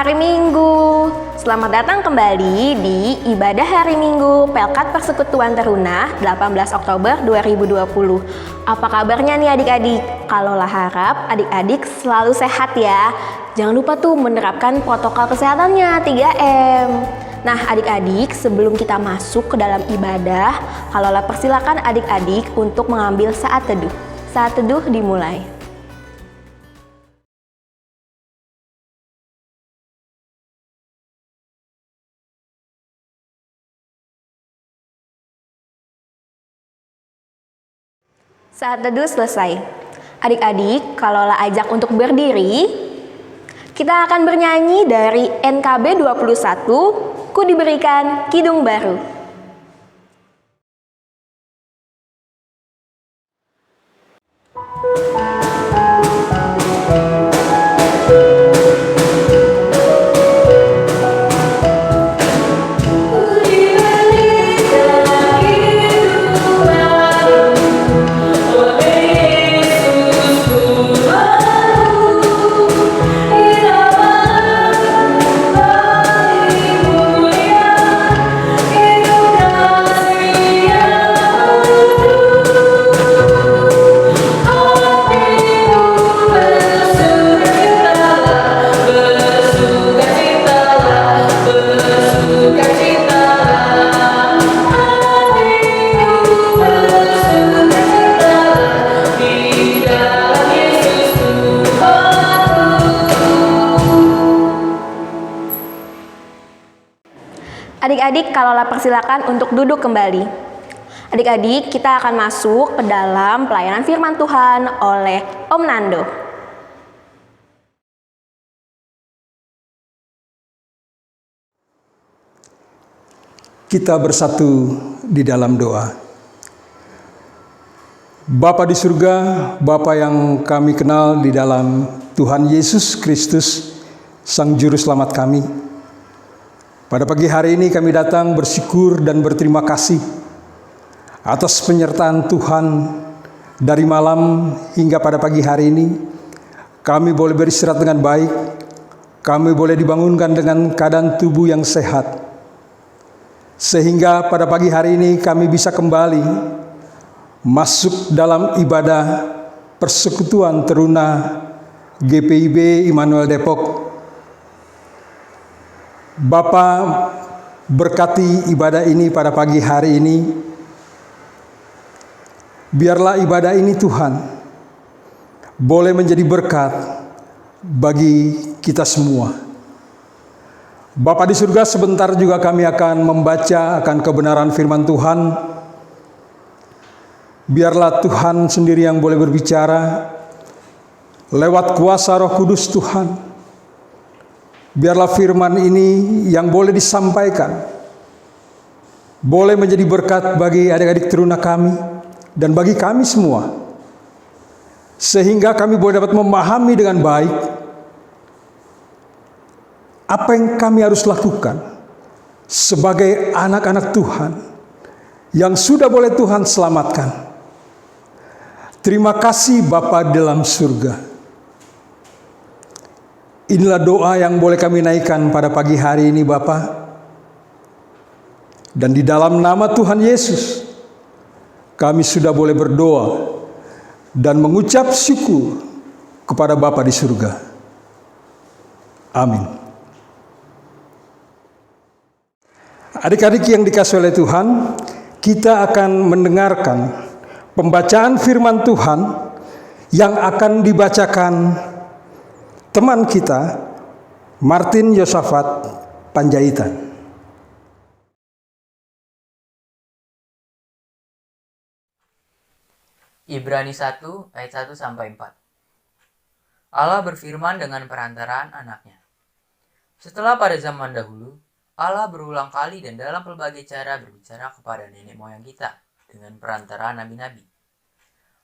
hari Minggu. Selamat datang kembali di Ibadah Hari Minggu Pelkat Persekutuan Teruna 18 Oktober 2020. Apa kabarnya nih adik-adik? Kalaulah harap adik-adik selalu sehat ya. Jangan lupa tuh menerapkan protokol kesehatannya 3M. Nah adik-adik, sebelum kita masuk ke dalam ibadah, kalaulah persilakan adik-adik untuk mengambil saat teduh. Saat teduh dimulai. Saat teduh selesai. Adik-adik, kalaulah ajak untuk berdiri, kita akan bernyanyi dari NKB 21, Ku Diberikan Kidung Baru. Adik-adik, kalaulah persilakan untuk duduk kembali. Adik-adik, kita akan masuk ke dalam pelayanan firman Tuhan oleh Om Nando. Kita bersatu di dalam doa. Bapa di surga, Bapa yang kami kenal di dalam Tuhan Yesus Kristus, Sang Juru Selamat kami. Pada pagi hari ini kami datang bersyukur dan berterima kasih atas penyertaan Tuhan dari malam hingga pada pagi hari ini. Kami boleh beristirahat dengan baik, kami boleh dibangunkan dengan keadaan tubuh yang sehat. Sehingga pada pagi hari ini kami bisa kembali masuk dalam ibadah Persekutuan Teruna GPIB Immanuel Depok. Bapa, berkati ibadah ini pada pagi hari ini. Biarlah ibadah ini Tuhan boleh menjadi berkat bagi kita semua. Bapa di surga, sebentar juga kami akan membaca akan kebenaran firman Tuhan. Biarlah Tuhan sendiri yang boleh berbicara lewat kuasa Roh Kudus Tuhan. Biarlah firman ini yang boleh disampaikan, boleh menjadi berkat bagi adik-adik teruna kami dan bagi kami semua. Sehingga kami boleh dapat memahami dengan baik apa yang kami harus lakukan sebagai anak-anak Tuhan yang sudah boleh Tuhan selamatkan. Terima kasih Bapa dalam surga. Inilah doa yang boleh kami naikkan pada pagi hari ini Bapa. Dan di dalam nama Tuhan Yesus, kami sudah boleh berdoa dan mengucap syukur kepada Bapa di surga. Amin. Adik-adik yang dikasihi oleh Tuhan, kita akan mendengarkan pembacaan firman Tuhan yang akan dibacakan teman kita, Martin Yosafat Panjaitan. Ibrani 1 ayat 1-4. Allah berfirman dengan perantaraan anaknya. Setelah pada zaman dahulu, Allah berulang kali dan dalam berbagai cara berbicara kepada nenek moyang kita dengan perantaraan nabi-nabi.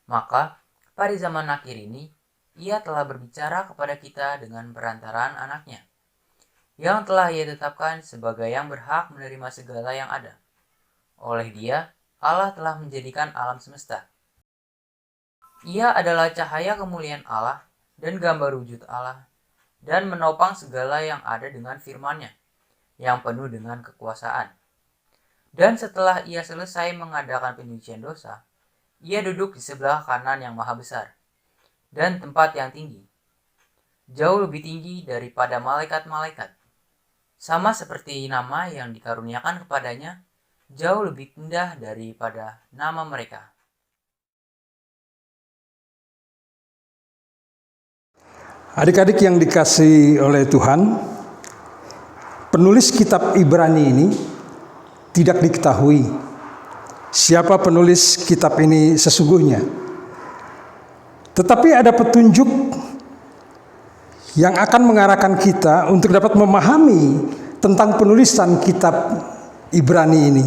Maka pada zaman akhir ini, Ia telah berbicara kepada kita dengan perantaraan anaknya, yang telah Ia tetapkan sebagai yang berhak menerima segala yang ada. Oleh Dia, Allah telah menjadikan alam semesta. Ia adalah cahaya kemuliaan Allah dan gambar wujud Allah, dan menopang segala yang ada dengan firman-Nya, yang penuh dengan kekuasaan. Dan setelah ia selesai mengadakan penyucian dosa, ia duduk di sebelah kanan yang maha besar, dan tempat yang tinggi, jauh lebih tinggi daripada malaikat-malaikat. Sama seperti nama yang dikaruniakan kepadanya, jauh lebih indah daripada nama mereka. Adik-adik yang dikasihi oleh Tuhan, penulis kitab Ibrani ini tidak diketahui siapa penulis kitab ini sesungguhnya. Tetapi ada petunjuk yang akan mengarahkan kita untuk dapat memahami tentang penulisan kitab Ibrani ini.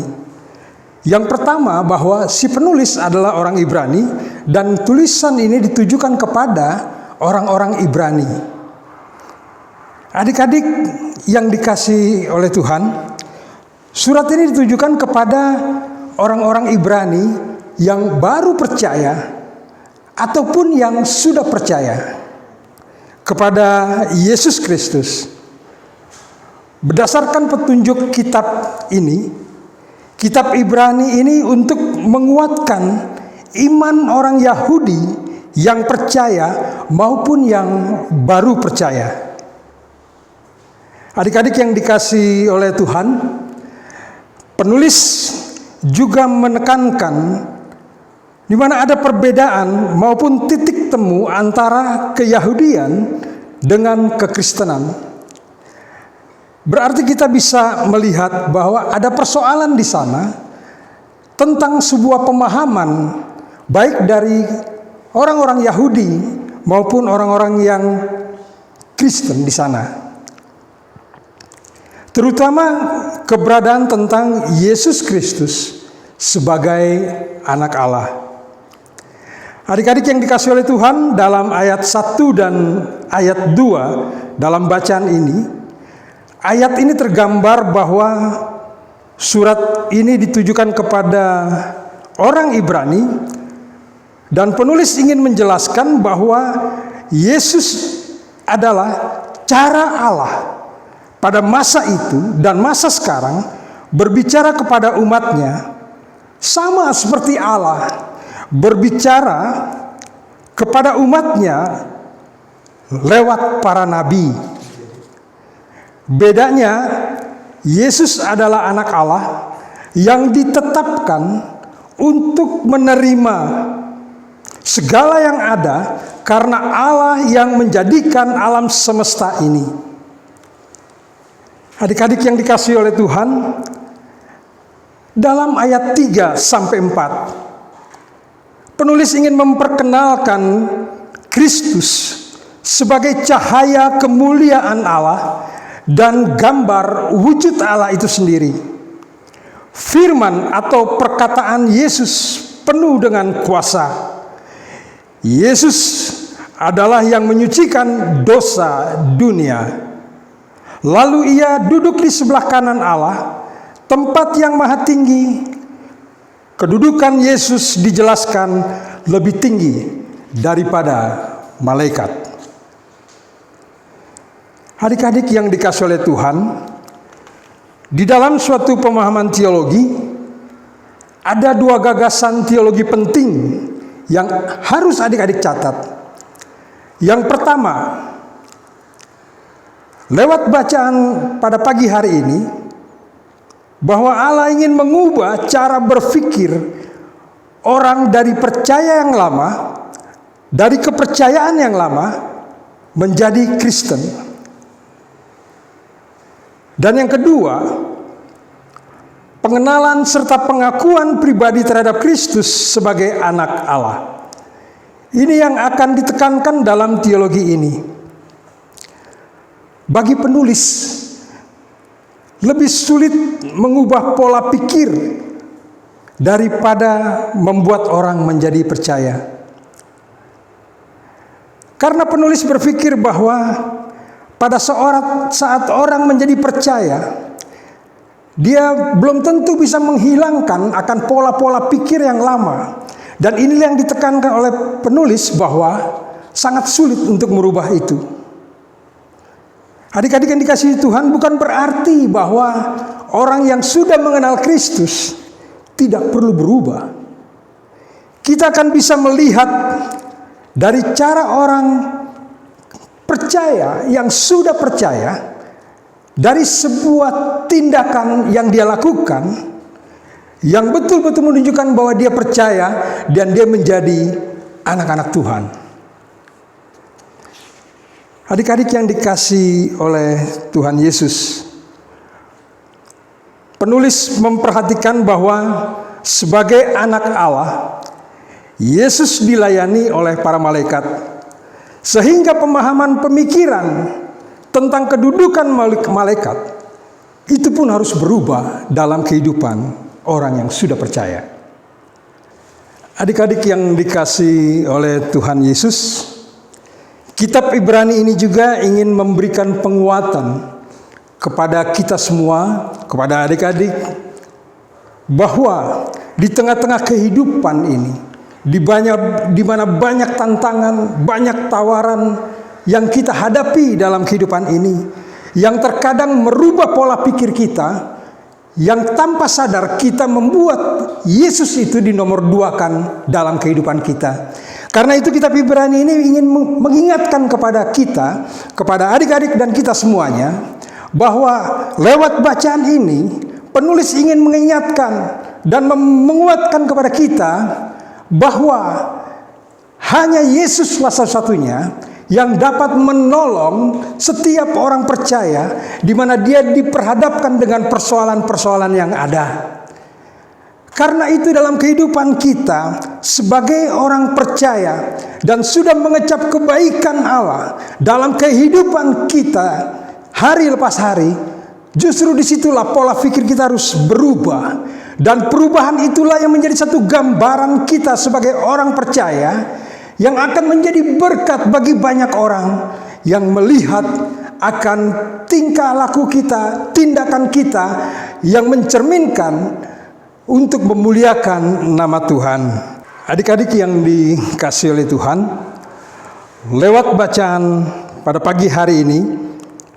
Yang pertama, bahwa si penulis adalah orang Ibrani dan tulisan ini ditujukan kepada orang-orang Ibrani. Adik-adik yang dikasihi oleh Tuhan, surat ini ditujukan kepada orang-orang Ibrani yang baru percaya ataupun yang sudah percaya kepada Yesus Kristus. Berdasarkan petunjuk kitab ini, kitab Ibrani ini untuk menguatkan iman orang Yahudi yang percaya maupun yang baru percaya. Adik-adik yang dikasihi oleh Tuhan, penulis juga menekankan di mana ada perbedaan maupun titik temu antara keyahudian dengan kekristenan. Berarti kita bisa melihat bahwa ada persoalan di sana tentang sebuah pemahaman baik dari orang-orang Yahudi maupun orang-orang yang Kristen di sana. Terutama keberadaan tentang Yesus Kristus sebagai anak Allah. Adik-adik yang dikasihi oleh Tuhan, dalam ayat 1 dan ayat 2 dalam bacaan ini, ayat ini tergambar bahwa surat ini ditujukan kepada orang Ibrani dan penulis ingin menjelaskan bahwa Yesus adalah cara Allah pada masa itu dan masa sekarang berbicara kepada umatnya, sama seperti Allah berbicara kepada umatnya lewat para nabi. Bedanya, Yesus adalah anak Allah yang ditetapkan untuk menerima segala yang ada karena Allah yang menjadikan alam semesta ini. Adik-adik yang dikasihi oleh Tuhan, dalam ayat 3 sampai 4, penulis ingin memperkenalkan Kristus sebagai cahaya kemuliaan Allah dan gambar wujud Allah itu sendiri. Firman atau perkataan Yesus penuh dengan kuasa. Yesus adalah yang menyucikan dosa dunia. Lalu ia duduk di sebelah kanan Allah, tempat yang maha tinggi. Kedudukan Yesus dijelaskan lebih tinggi daripada malaikat. Adik-adik yang dikasihi oleh Tuhan, di dalam suatu pemahaman teologi, ada dua gagasan teologi penting yang harus adik-adik catat. Yang pertama, lewat bacaan pada pagi hari ini, bahwa Allah ingin mengubah cara berpikir orang dari percaya yang lama, dari kepercayaan yang lama, menjadi Kristen. Dan yang kedua, pengenalan serta pengakuan pribadi terhadap Kristus sebagai anak Allah. Ini yang akan ditekankan dalam teologi ini. Bagi penulis, lebih sulit mengubah pola pikir daripada membuat orang menjadi percaya. Karena penulis berpikir bahwa pada saat orang menjadi percaya, dia belum tentu bisa menghilangkan akan pola-pola pikir yang lama. Dan inilah yang ditekankan oleh penulis bahwa sangat sulit untuk merubah itu. Adik-adik yang dikasihi Tuhan, bukan berarti bahwa orang yang sudah mengenal Kristus tidak perlu berubah. Kita akan bisa melihat dari cara orang percaya yang sudah percaya, dari sebuah tindakan yang dia lakukan, yang betul-betul menunjukkan bahwa dia percaya dan dia menjadi anak-anak Tuhan. Adik-adik yang dikasihi oleh Tuhan Yesus, penulis memperhatikan bahwa sebagai anak Allah, Yesus dilayani oleh para malaikat, sehingga pemahaman pemikiran tentang kedudukan malaikat itu pun harus berubah dalam kehidupan orang yang sudah percaya. Adik-adik yang dikasihi oleh Tuhan Yesus, kitab Ibrani ini juga ingin memberikan penguatan kepada kita semua, kepada adik-adik, bahwa di tengah-tengah kehidupan ini, di mana banyak tantangan, banyak tawaran yang kita hadapi dalam kehidupan ini, yang terkadang merubah pola pikir kita, yang tanpa sadar kita membuat Yesus itu dinomor duakan dalam kehidupan kita. Karena itu kitab Ibrani ini ingin mengingatkan kepada kita, kepada adik-adik dan kita semuanya, bahwa lewat bacaan ini penulis ingin mengingatkan dan menguatkan kepada kita bahwa hanya Yesuslah satu-satunya yang dapat menolong setiap orang percaya di mana dia diperhadapkan dengan persoalan-persoalan yang ada. Karena itu dalam kehidupan kita sebagai orang percaya dan sudah mengecap kebaikan Allah dalam kehidupan kita hari lepas hari, justru disitulah pola pikir kita harus berubah. Dan perubahan itulah yang menjadi satu gambaran kita sebagai orang percaya yang akan menjadi berkat bagi banyak orang yang melihat akan tingkah laku kita, tindakan kita yang mencerminkan untuk memuliakan nama Tuhan. Adik-adik yang dikasihi oleh Tuhan, lewat bacaan pada pagi hari ini,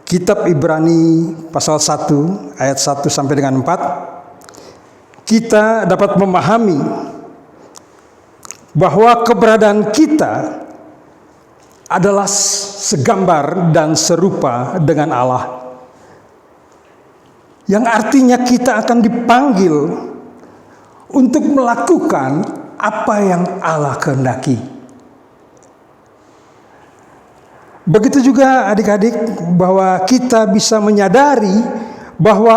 kitab Ibrani pasal 1 ayat 1 sampai dengan 4, kita dapat memahami bahwa keberadaan kita adalah segambar dan serupa dengan Allah. Yang artinya kita akan dipanggil untuk melakukan apa yang Allah kehendaki. Begitu juga adik-adik bahwa kita bisa menyadari bahwa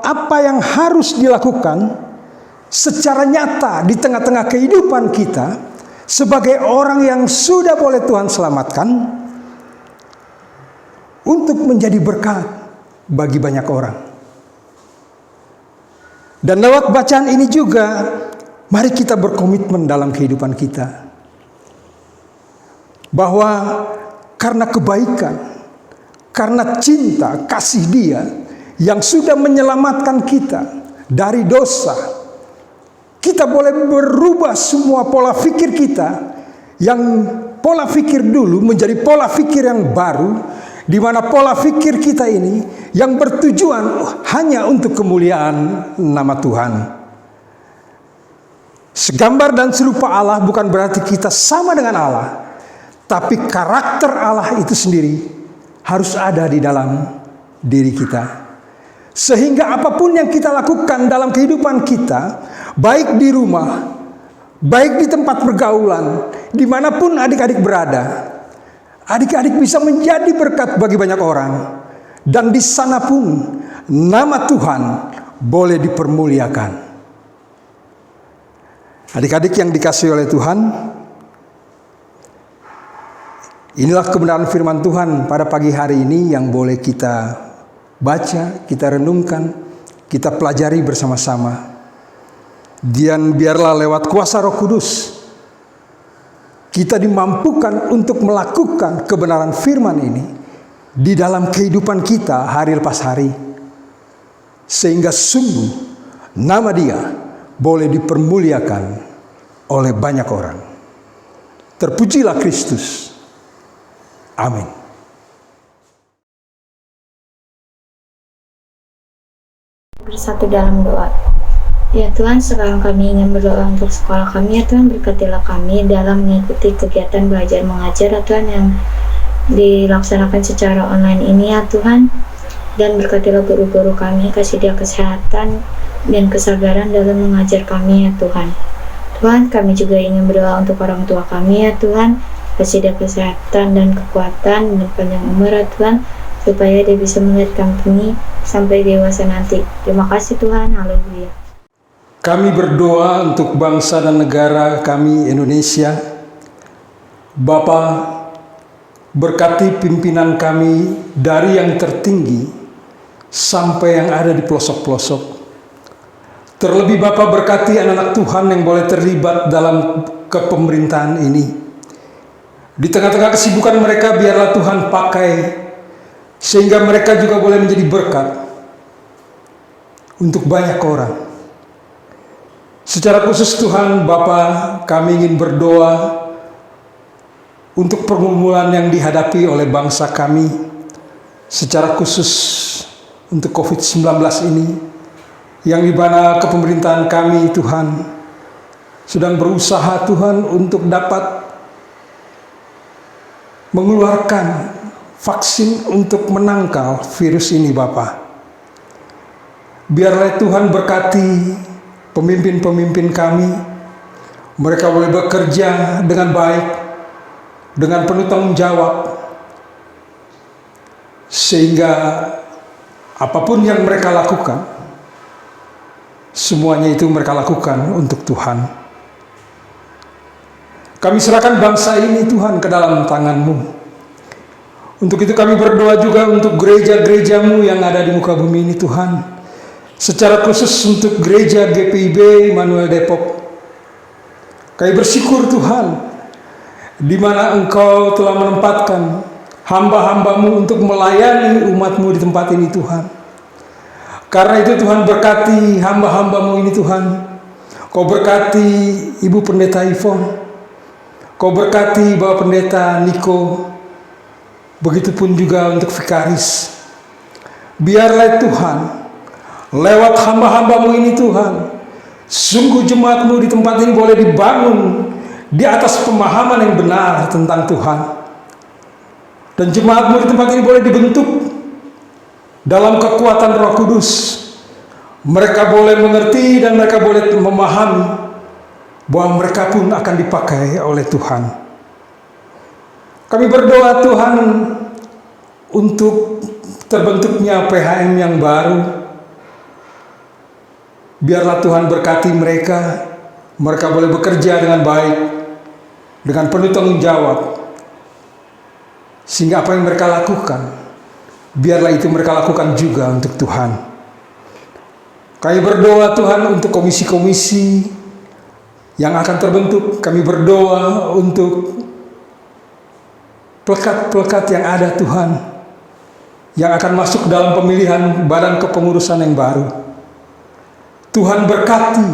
apa yang harus dilakukan secara nyata di tengah-tengah kehidupan kita sebagai orang yang sudah boleh Tuhan selamatkan untuk menjadi berkat bagi banyak orang. Dan lewat bacaan ini juga mari kita berkomitmen dalam kehidupan kita bahwa karena kebaikan, karena cinta, kasih Dia yang sudah menyelamatkan kita dari dosa, kita boleh berubah semua pola pikir kita, yang pola pikir dulu menjadi pola pikir yang baru, di mana pola pikir kita ini yang bertujuan hanya untuk kemuliaan nama Tuhan. Segambar dan serupa Allah bukan berarti kita sama dengan Allah, tapi karakter Allah itu sendiri harus ada di dalam diri kita. Sehingga apapun yang kita lakukan dalam kehidupan kita, baik di rumah, baik di tempat pergaulan, dimanapun adik-adik berada, adik-adik bisa menjadi berkat bagi banyak orang. Dan di sana pun nama Tuhan boleh dipermuliakan. Adik-adik yang dikasihi oleh Tuhan, inilah kebenaran firman Tuhan pada pagi hari ini yang boleh kita baca, kita renungkan, kita pelajari bersama-sama. Dan biarlah lewat kuasa Roh Kudus kita dimampukan untuk melakukan kebenaran firman ini di dalam kehidupan kita hari lepas hari, sehingga sungguh nama Dia boleh dipermuliakan oleh banyak orang. Terpujilah Kristus. Amin. Bersatu dalam doa. Ya Tuhan, sekarang kami ingin berdoa untuk sekolah kami. Ya Tuhan, berkatilah kami dalam mengikuti kegiatan belajar mengajar ya Tuhan yang dilaksanakan secara online ini ya Tuhan. Dan berkatilah guru-guru kami, kasih dia kesehatan dan kesabaran dalam mengajar kami ya Tuhan. Tuhan, kami juga ingin berdoa untuk orang tua kami ya Tuhan, kasih dia kesehatan dan kekuatan dan panjang umur ya Tuhan, supaya dia bisa melihat kami sampai dewasa nanti. Terima kasih Tuhan, haleluya. Kami berdoa untuk bangsa dan negara kami Indonesia. Bapa, berkati pimpinan kami dari yang tertinggi sampai yang ada di pelosok-pelosok. Terlebih Bapa, berkati anak-anak Tuhan yang boleh terlibat dalam kepemerintahan ini. Di tengah-tengah kesibukan mereka, biarlah Tuhan pakai sehingga mereka juga boleh menjadi berkat untuk banyak orang. Secara khusus Tuhan, Bapa, kami ingin berdoa untuk pergumulan yang dihadapi oleh bangsa kami, secara khusus untuk COVID-19 ini, yang di mana kepemerintahan kami Tuhan sedang berusaha Tuhan untuk dapat mengeluarkan vaksin untuk menangkal virus ini Bapa. Biarlah Tuhan berkati pemimpin-pemimpin kami, mereka boleh bekerja dengan baik, dengan penuh tanggung jawab, sehingga apapun yang mereka lakukan, semuanya itu mereka lakukan untuk Tuhan. Kami serahkan bangsa ini Tuhan ke dalam tangan-Mu. Untuk itu kami berdoa juga untuk gereja-gereja-Mu yang ada di muka bumi ini Tuhan. Secara khusus untuk gereja GPIB Immanuel Depok. Kami bersyukur Tuhan, di mana Engkau telah menempatkan hamba-hamba-Mu untuk melayani umat-Mu di tempat ini Tuhan. Karena itu Tuhan, berkati hamba-hamba-Mu ini Tuhan. Kau berkati Ibu Pendeta Ivon, Kau berkati Bapak Pendeta Niko, begitupun juga untuk vikaris. Biarlah Tuhan, lewat hamba-hamba-Mu ini Tuhan, sungguh jemaat-Mu di tempat ini boleh dibangun di atas pemahaman yang benar tentang Tuhan. Dan jemaat-Mu di tempat ini boleh dibentuk dalam kekuatan Roh Kudus. Mereka boleh mengerti dan mereka boleh memahami bahwa mereka pun akan dipakai oleh Tuhan. Kami berdoa Tuhan untuk terbentuknya PHM yang baru. Biarlah Tuhan berkati mereka. Mereka boleh bekerja dengan baik, dengan penuh tanggung jawab, sehingga apa yang mereka lakukan, biarlah itu mereka lakukan juga untuk Tuhan. Kami berdoa Tuhan untuk komisi-komisi yang akan terbentuk. Kami berdoa untuk pelekat-pelekat yang ada Tuhan, yang akan masuk dalam pemilihan badan kepengurusan yang baru. Tuhan berkati,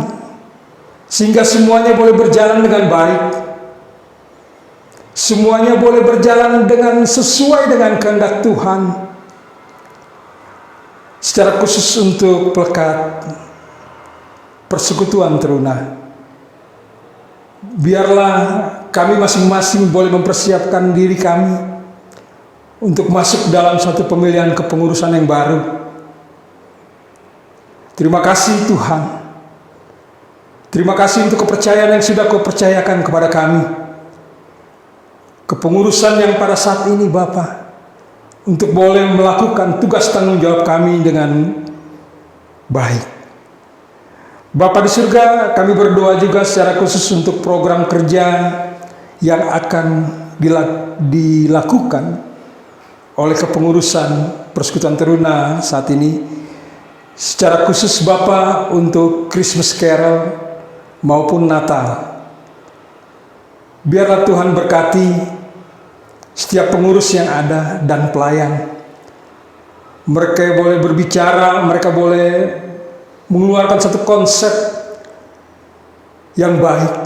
sehingga semuanya boleh berjalan dengan baik. Semuanya boleh berjalan dengan sesuai dengan kehendak Tuhan. Secara khusus untuk pelekat Persekutuan Teruna, biarlah kami masing-masing boleh mempersiapkan diri kami untuk masuk dalam satu pemilihan kepengurusan yang baru. Terima kasih Tuhan. Terima kasih untuk kepercayaan yang sudah Kau percayakan kepada kami. Kepengurusan yang pada saat ini Bapa, untuk boleh melakukan tugas tanggung jawab kami dengan baik. Bapa di surga, kami berdoa juga secara khusus untuk program kerja yang akan dilakukan oleh kepengurusan Persekutuan Teruna saat ini. Secara khusus Bapa untuk Christmas Carol maupun Natal. Biarlah Tuhan berkati setiap pengurus yang ada dan pelayan. Mereka boleh berbicara, mereka boleh mengeluarkan satu konsep yang baik,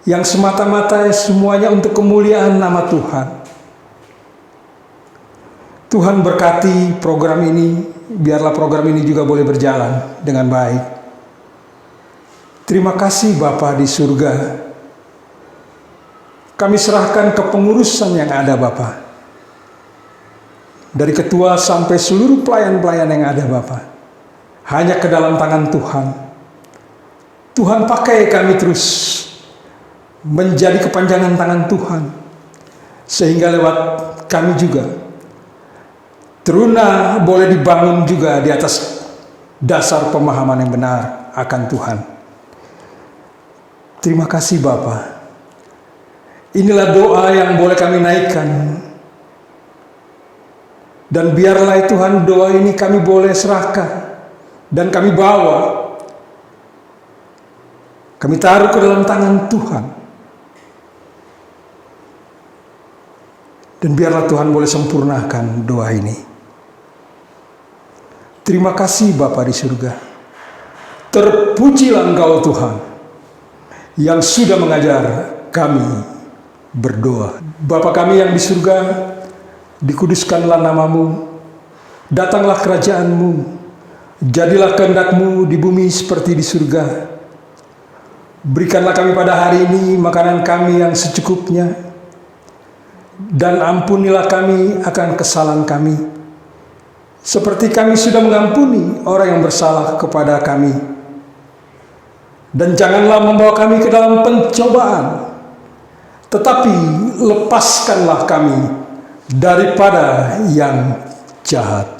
yang semata-mata semuanya untuk kemuliaan nama Tuhan. Tuhan berkati program ini biarlah program ini juga boleh berjalan dengan baik. Terima kasih Bapa di surga. Kami serahkan kepengurusan yang ada Bapa. Dari ketua sampai seluruh pelayan-pelayan yang ada Bapa. Hanya ke dalam tangan Tuhan. Tuhan pakai kami terus menjadi kepanjangan tangan Tuhan. Sehingga lewat kami juga Teruna boleh dibangun juga di atas dasar pemahaman yang benar akan Tuhan. Terima kasih Bapa. Inilah doa yang boleh kami naikkan. Dan biarlah Tuhan doa ini kami boleh serahkan. Dan kami bawa. Kami taruh ke dalam tangan Tuhan. Dan biarlah Tuhan boleh sempurnakan doa ini. Terima kasih Bapa di surga. Terpujilah Engkau Tuhan yang sudah mengajar kami berdoa. Bapa kami yang di surga, dikuduskanlah namamu, datanglah kerajaanmu, jadilah kehendak-Mu di bumi seperti di surga. Berikanlah kami pada hari ini makanan kami yang secukupnya, dan ampunilah kami akan kesalahan kami, seperti kami sudah mengampuni orang yang bersalah kepada kami. Dan janganlah membawa kami ke dalam pencobaan, tetapi lepaskanlah kami daripada yang jahat.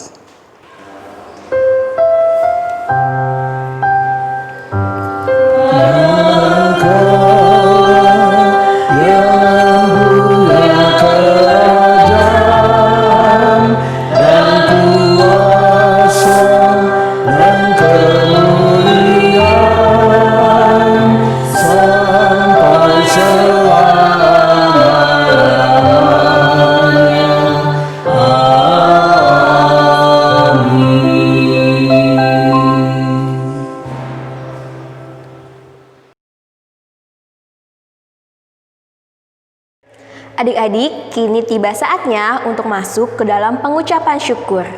Adik-adik, kini tiba saatnya untuk masuk ke dalam pengucapan syukur.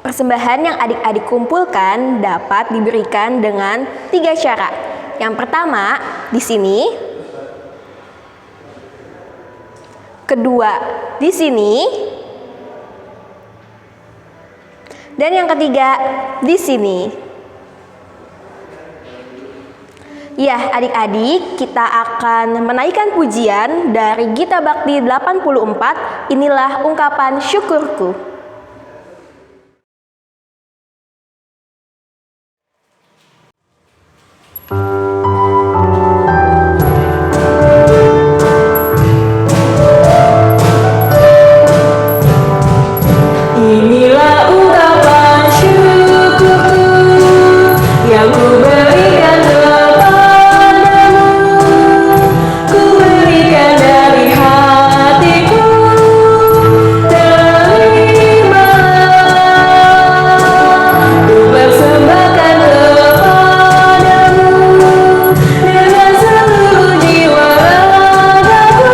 Persembahan yang adik-adik kumpulkan dapat diberikan dengan 3 cara. Yang pertama, di sini. Kedua, di sini. Dan yang ketiga, di sini. Ya, adik-adik, kita akan menaikkan pujian dari Gita Bakti 84, Inilah Ungkapan Syukurku. Inilah ungkapan syukurku yang ku berikan kepadamu. Ku berikan dari hatiku, terimalah. Ku persembahkan kepadamu dengan seluruh jiwa ragaku.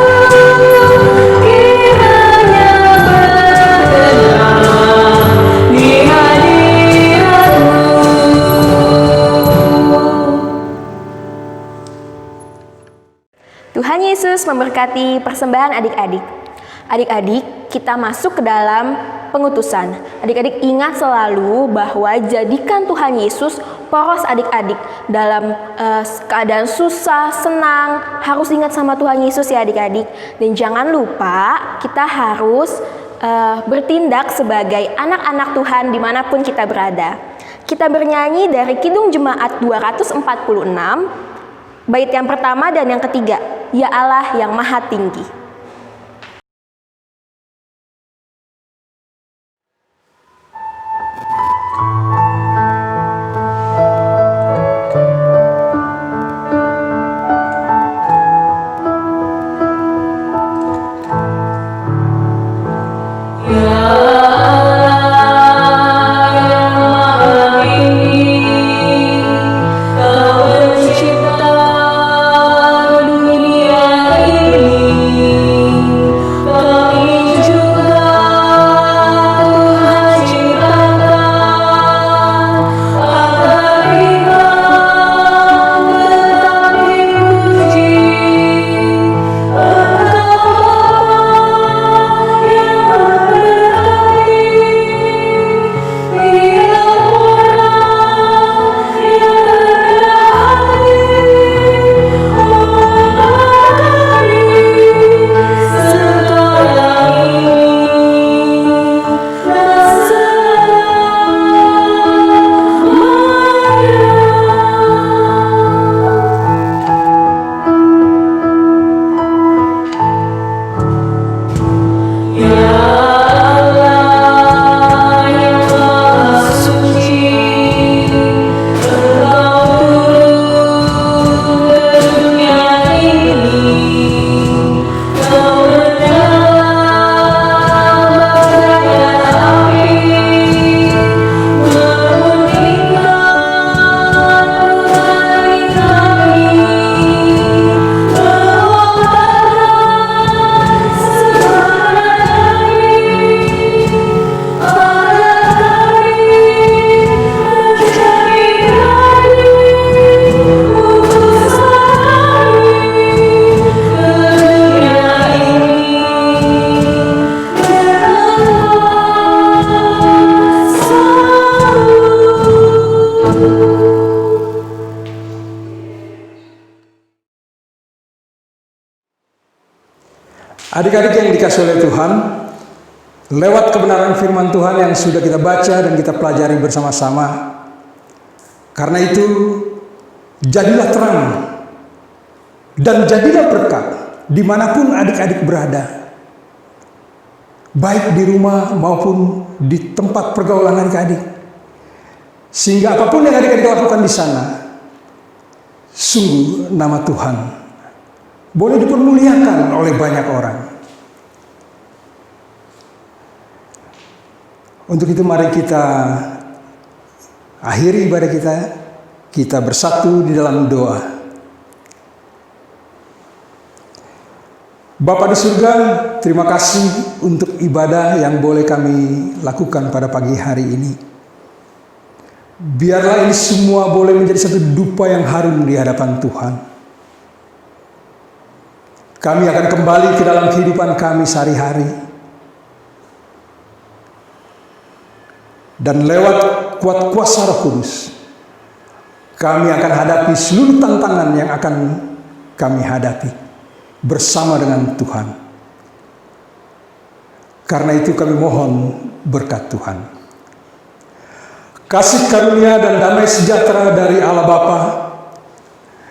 Kiranya berkenan di hadirat-Mu. Tuhan Yesus memberkati persembahan adik-adik. Adik-adik, kita masuk ke dalam pengutusan. Adik-adik ingat selalu bahwa jadikan Tuhan Yesus poros adik-adik dalam keadaan susah, senang. Harus ingat sama Tuhan Yesus ya adik-adik. Dan jangan lupa kita harus bertindak sebagai anak-anak Tuhan dimanapun kita berada. Kita bernyanyi dari Kidung Jemaat 246, bait yang pertama dan yang ketiga, Ya Allah yang Maha Tinggi. Kau mencipta dunia ini. Adik-adik yang dikasih oleh Tuhan, lewat kebenaran firman Tuhan yang sudah kita baca dan kita pelajari bersama-sama, karena itu jadilah terang dan jadilah berkat dimanapun adik-adik berada, baik di rumah maupun di tempat pergaulan adik-adik, sehingga apapun yang adik-adik lakukan di sana, sungguh nama Tuhan boleh dipermuliakan oleh banyak orang. Untuk itu mari kita akhiri ibadah kita bersatu di dalam doa. Bapa di surga, terima kasih untuk ibadah yang boleh kami lakukan pada pagi hari ini. Biarlah ini semua boleh menjadi satu dupa yang harum di hadapan Tuhan. Kami akan kembali ke dalam kehidupan kami sehari-hari. Dan lewat kuat kuasa Roh Kudus, kami akan hadapi seluruh tantangan yang akan kami hadapi bersama dengan Tuhan. Karena itu kami mohon berkat Tuhan. Kasih karunia dan damai sejahtera dari Allah Bapa,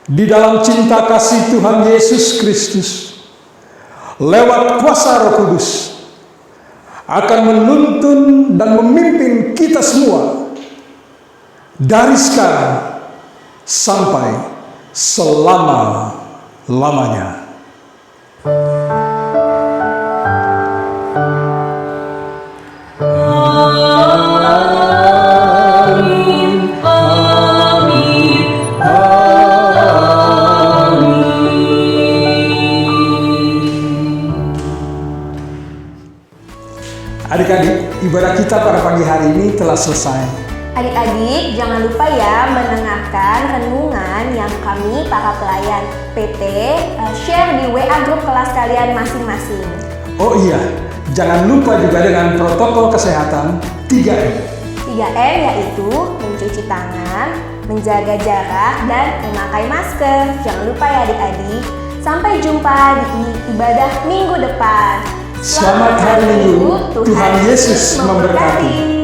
di dalam cinta kasih Tuhan Yesus Kristus, lewat kuasa Roh Kudus, akan menuntun dan memimpin kita semua dari sekarang sampai selama-lamanya. Adik-adik, ibadah kita pada pagi hari ini telah selesai. Adik-adik, jangan lupa ya mendengarkan renungan yang kami para pelayan PT share di WA grup kelas kalian masing-masing. Oh iya, jangan lupa juga dengan protokol kesehatan 3M. 3M yaitu mencuci tangan, menjaga jarak, dan memakai masker. Jangan lupa ya adik-adik. Sampai jumpa di ibadah minggu depan. Selamat hari Minggu, Tuhan Yesus memberkati.